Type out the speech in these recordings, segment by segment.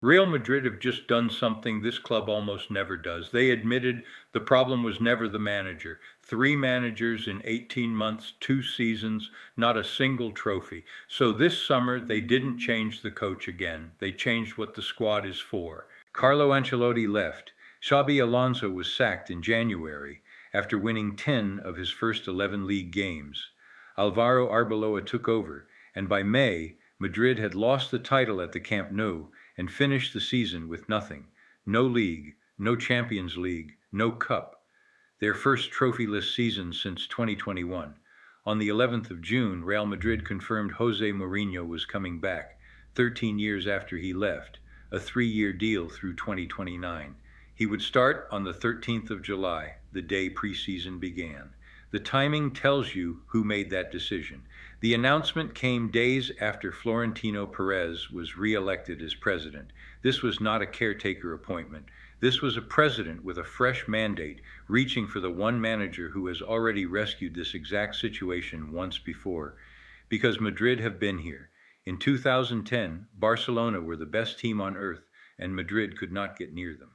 Real Madrid have just done something this club almost never does. They admitted the problem was never the manager. Three managers in 18 months, two seasons, not a single trophy. So this summer, they didn't change the coach again. They changed what the squad is for. Carlo Ancelotti left. Xabi Alonso was sacked in January after winning 10 of his first 11 league games. Alvaro Arbeloa took over, and by May, Madrid had lost the title at the Camp Nou and finished the season with nothing. No league, no Champions League, no cup. Their first trophyless season since 2021. On the 11th of June, Real Madrid confirmed Jose Mourinho was coming back, 13 years after he left, a 3-year deal through 2029. He would start on the 13th of July, the day preseason began. The timing tells you who made that decision. The announcement came days after Florentino Perez was re-elected as president. This was not a caretaker appointment. This was a president with a fresh mandate, reaching for the one manager who has already rescued this exact situation once before. Because Madrid have been here. In 2010, Barcelona were the best team on earth, and Madrid could not get near them.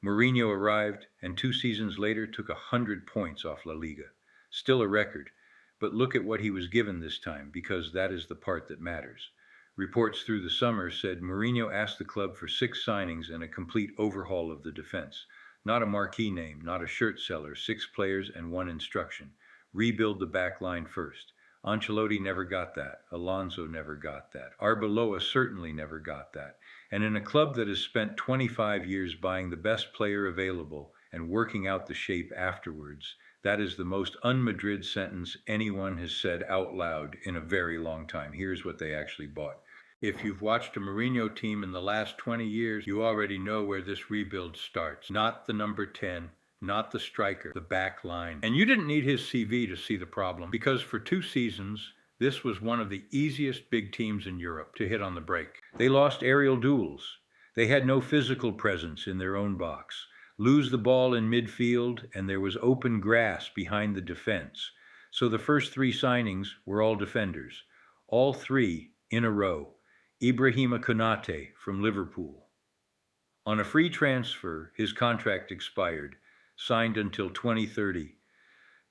Mourinho arrived, and 2 seasons later took 100 points off La Liga. Still a record, but look at what he was given this time, because that is the part that matters. Reports through the summer said Mourinho asked the club for 6 signings and a complete overhaul of the defense. Not a marquee name, not a shirt seller, 6 players and 1 instruction. Rebuild the back line first. Ancelotti never got that. Alonso never got that. Arbeloa certainly never got that. And in a club that has spent 25 years buying the best player available and working out the shape afterwards, that is the most un-Madrid sentence anyone has said out loud in a very long time. Here's what they actually bought. If you've watched a Mourinho team in the last 20 years, you already know where this rebuild starts. Not the number 10, not the striker, the back line. And you didn't need his CV to see the problem, because for 2 seasons, this was one of the easiest big teams in Europe to hit on the break. They lost aerial duels. They had no physical presence in their own box. Lose the ball in midfield, and there was open grass behind the defense. So the first 3 signings were all defenders. All 3 in a row. Ibrahima Konate from Liverpool. On a free transfer, his contract expired, signed until 2030.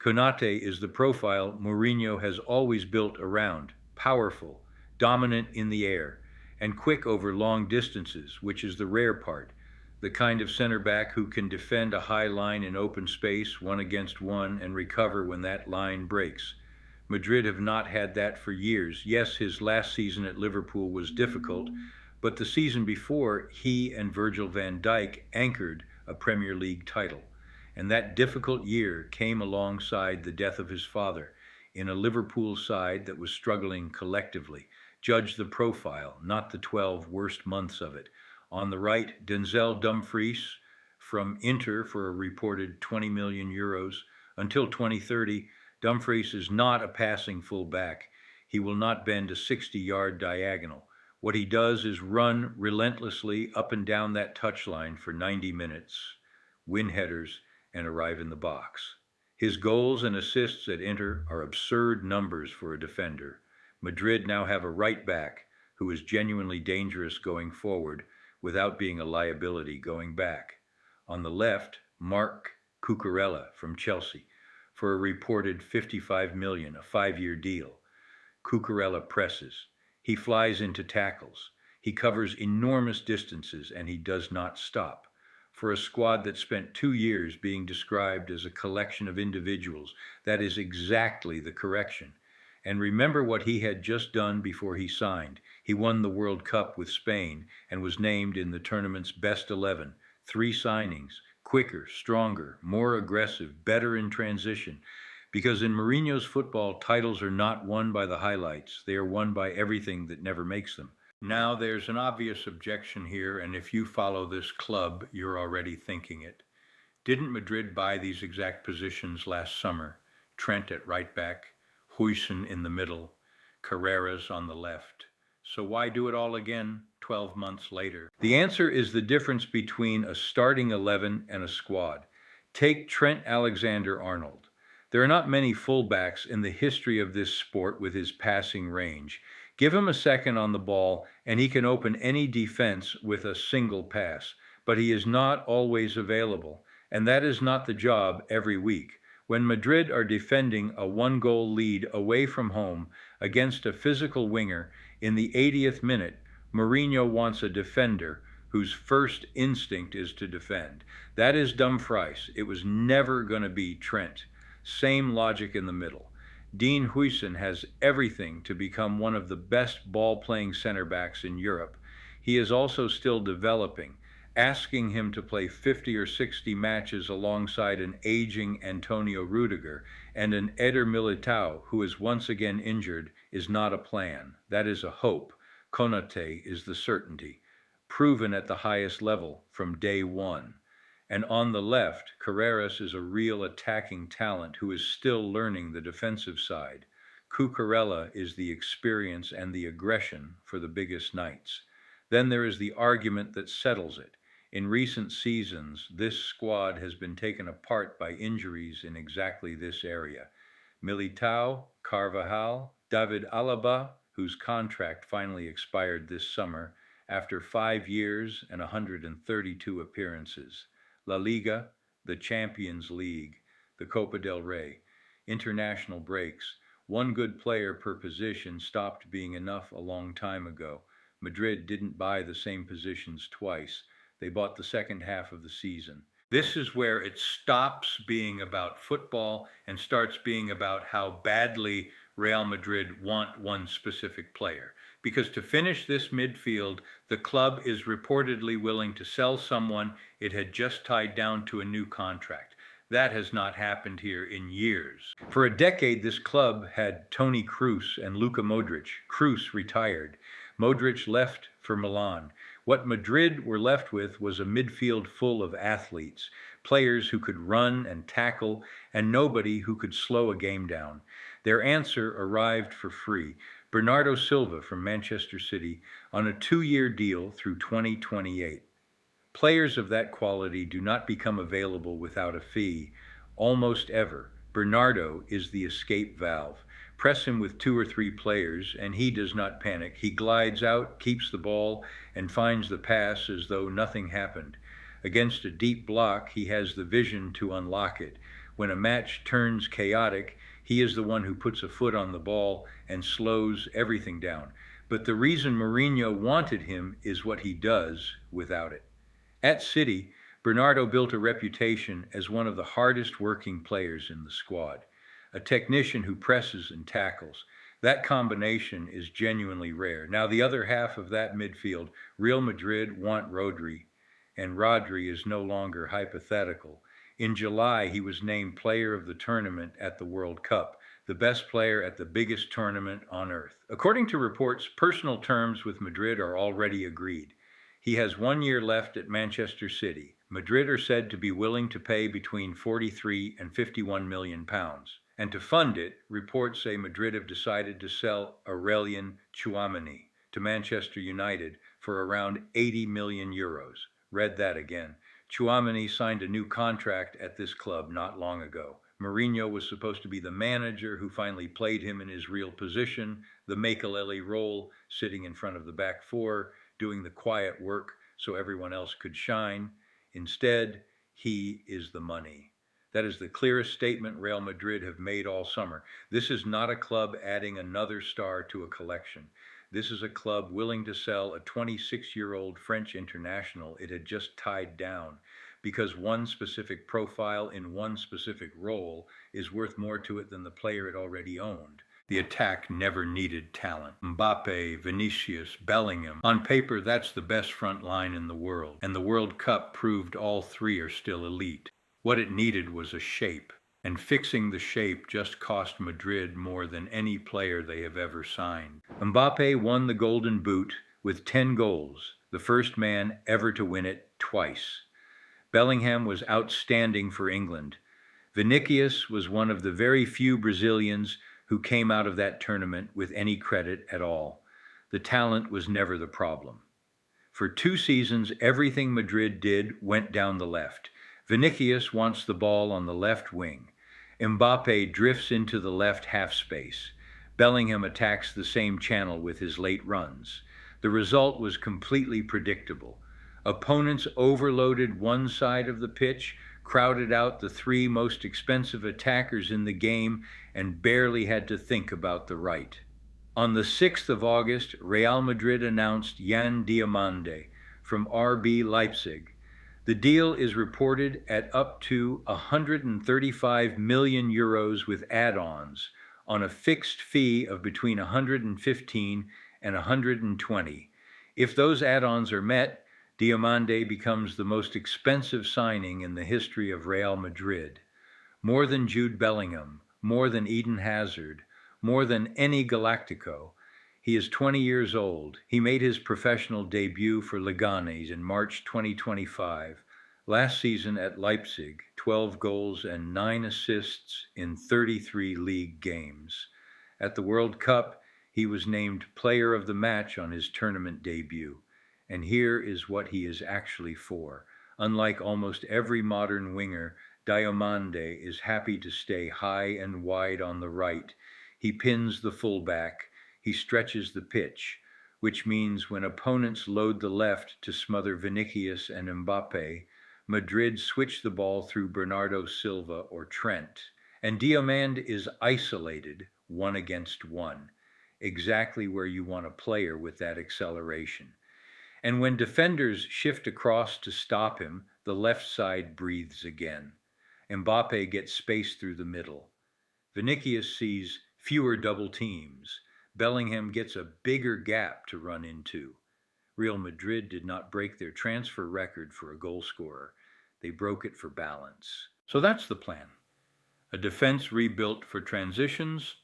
Konate is the profile Mourinho has always built around, powerful, dominant in the air, and quick over long distances, which is the rare part. The kind of center back who can defend a high line in open space, 1 against 1, and recover when that line breaks. Madrid have not had that for years. Yes, his last season at Liverpool was difficult, but the season before, he and Virgil van Dijk anchored a Premier League title. And that difficult year came alongside the death of his father in a Liverpool side that was struggling collectively. Judge the profile, not the 12 worst months of it. On the right, Denzel Dumfries from Inter for a reported 20 million euros. Until 2030, Dumfries is not a passing fullback. He will not bend a 60-yard diagonal. What he does is run relentlessly up and down that touchline for 90 minutes, win headers, and arrive in the box. His goals and assists at Inter are absurd numbers for a defender. Madrid now have a right back who is genuinely dangerous going forward without being a liability going back. On the left, Marc Cucurella from Chelsea for a reported 55 million, a 5-year deal. Cucurella presses. He flies into tackles. He covers enormous distances and he does not stop. For a squad that spent 2 years being described as a collection of individuals, that is exactly the correction. And remember what he had just done before he signed. He won the World Cup with Spain and was named in the tournament's best 11. 3 signings, quicker, stronger, more aggressive, better in transition. Because in Mourinho's football, titles are not won by the highlights. They are won by everything that never makes them. Now, there's an obvious objection here, and if you follow this club, you're already thinking it. Didn't Madrid buy these exact positions last summer? Trent at right back, Huijsen in the middle, Carreras on the left. So why do it all again 12 months later? The answer is the difference between a starting 11 and a squad. Take Trent Alexander-Arnold. There are not many fullbacks in the history of this sport with his passing range. Give him a second on the ball, and he can open any defense with a single pass. But he is not always available, and that is not the job every week. When Madrid are defending a one-goal lead away from home against a physical winger in the 80th minute, Mourinho wants a defender whose first instinct is to defend. That is Dumfries. It was never going to be Trent. Same logic in the middle. Dean Huijsen has everything to become one of the best ball-playing center backs in Europe. He is also still developing. Asking him to play 50 or 60 matches alongside an aging Antonio Rudiger and an Eder Militao, who is once again injured, is not a plan. That is a hope. Konate is the certainty, proven at the highest level from day one. And on the left, Carreras is a real attacking talent who is still learning the defensive side. Cucurella is the experience and the aggression for the biggest nights. Then there is the argument that settles it. In recent seasons, this squad has been taken apart by injuries in exactly this area. Militao, Carvajal, David Alaba, whose contract finally expired this summer after 5 years and 132 appearances. La Liga, the Champions League, the Copa del Rey, international breaks. One good player per position stopped being enough a long time ago. Madrid didn't buy the same positions twice. They bought the second half of the season. This is where it stops being about football and starts being about how badly Real Madrid want one specific player. Because to finish this midfield, the club is reportedly willing to sell someone it had just tied down to a new contract. That has not happened here in years. For a decade, this club had Toni Kroos and Luka Modric. Kroos retired. Modric left for Milan. What Madrid were left with was a midfield full of athletes, players who could run and tackle, and nobody who could slow a game down. Their answer arrived for free. Bernardo Silva from Manchester City on a 2-year deal through 2028. Players of that quality do not become available without a fee, almost ever. Bernardo is the escape valve. Press him with 2 or 3 players, and he does not panic. He glides out, keeps the ball, and finds the pass as though nothing happened. Against a deep block, he has the vision to unlock it. When a match turns chaotic, he is the one who puts a foot on the ball and slows everything down. But the reason Mourinho wanted him is what he does without it. At City, Bernardo built a reputation as one of the hardest working players in the squad, a technician who presses and tackles. That combination is genuinely rare. Now, the other half of that midfield, Real Madrid want Rodri, and Rodri is no longer hypothetical. In July, he was named player of the tournament at the World Cup, the best player at the biggest tournament on earth. According to reports, personal terms with Madrid are already agreed. He has 1 year left at Manchester City. Madrid are said to be willing to pay between 43 and 51 million pounds. And to fund it, reports say Madrid have decided to sell Aurelien Tchouaméni to Manchester United for around 80 million euros. Read that again. Tchouaméni signed a new contract at this club not long ago. Mourinho was supposed to be the manager who finally played him in his real position, the Makelele role, sitting in front of the back four, doing the quiet work so everyone else could shine. Instead, he is the money. That is the clearest statement Real Madrid have made all summer. This is not a club adding another star to a collection. This is a club willing to sell a 26-year-old French international it had just tied down because one specific profile in one specific role is worth more to it than the player it already owned. The attack never needed talent. Mbappe, Vinicius, Bellingham. On paper, that's the best front line in the world, and the World Cup proved all three are still elite. What it needed was a shape, and fixing the shape just cost Madrid more than any player they have ever signed. Mbappe won the Golden Boot with 10 goals, the first man ever to win it twice. Bellingham was outstanding for England. Vinicius was one of the very few Brazilians who came out of that tournament with any credit at all. The talent was never the problem. For 2 seasons, everything Madrid did went down the left. Vinicius wants the ball on the left wing. Mbappe drifts into the left half space. Bellingham attacks the same channel with his late runs. The result was completely predictable. Opponents overloaded one side of the pitch, crowded out the three most expensive attackers in the game, and barely had to think about the right. On the 6th of August, Real Madrid announced Diomande from RB Leipzig. The deal is reported at up to 135 million euros with add-ons, on a fixed fee of between 115 and 120. If those add-ons are met, Diomande becomes the most expensive signing in the history of Real Madrid. More than Jude Bellingham, more than Eden Hazard, more than any Galactico. He is 20 years old. He made his professional debut for Leganes in March 2025. Last season at Leipzig, 12 goals and 9 assists in 33 league games. At the World Cup, he was named Player of the Match on his tournament debut. And here is what he is actually for. Unlike almost every modern winger, Diomande is happy to stay high and wide on the right. He pins the fullback. He stretches the pitch, which means when opponents load the left to smother Vinicius and Mbappe, Madrid switch the ball through Bernardo Silva or Trent, and Diomande is isolated 1 against 1, exactly where you want a player with that acceleration. And when defenders shift across to stop him, the left side breathes again. Mbappe gets space through the middle. Vinicius sees fewer double teams. Bellingham gets a bigger gap to run into. Real Madrid did not break their transfer record for a goal scorer. They broke it for balance. So that's the plan. A defense rebuilt for transitions,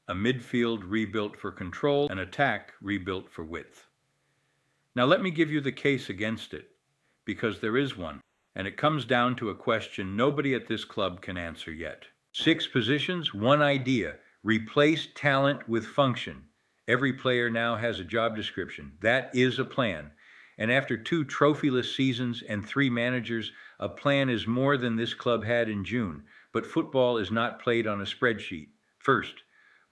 a midfield rebuilt for control, an attack rebuilt for width. Now let me give you the case against it, because there is one, and it comes down to a question nobody at this club can answer yet. 6 positions, 1 idea. Replace talent with function. Every player now has a job description. That is a plan. And after 2 trophyless seasons and 3 managers, a plan is more than this club had in June. But football is not played on a spreadsheet. First,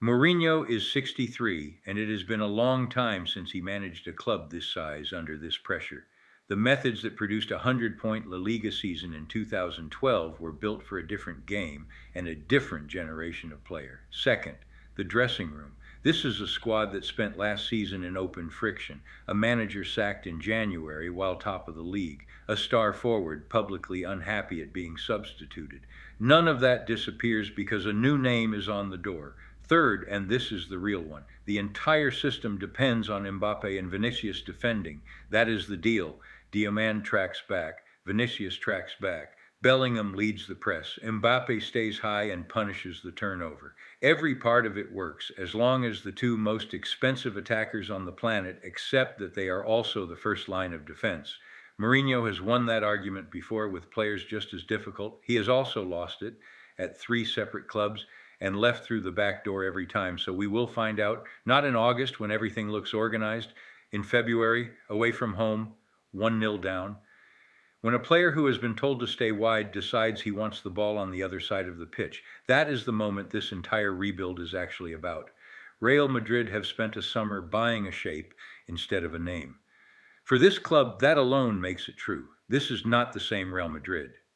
Mourinho is 63, and it has been a long time since he managed a club this size under this pressure. The methods that produced a 100-point La Liga season in 2012 were built for a different game and a different generation of player. Second, the dressing room. This is a squad that spent last season in open friction, a manager sacked in January while top of the league, a star forward publicly unhappy at being substituted. None of that disappears because a new name is on the door. Third, and this is the real one, the entire system depends on Mbappe and Vinicius defending. That is the deal. Diomande tracks back, Vinicius tracks back, Bellingham leads the press, Mbappe stays high and punishes the turnover. Every part of it works, as long as the 2 most expensive attackers on the planet accept that they are also the first line of defense. Mourinho has won that argument before with players just as difficult. He has also lost it at 3 separate clubs and left through the back door every time. So we will find out, not in August when everything looks organized, in February, away from home, 1-0 down. When a player who has been told to stay wide decides he wants the ball on the other side of the pitch, that is the moment this entire rebuild is actually about. Real Madrid have spent a summer buying a shape instead of a name. For this club, that alone makes it true. This is not the same Real Madrid.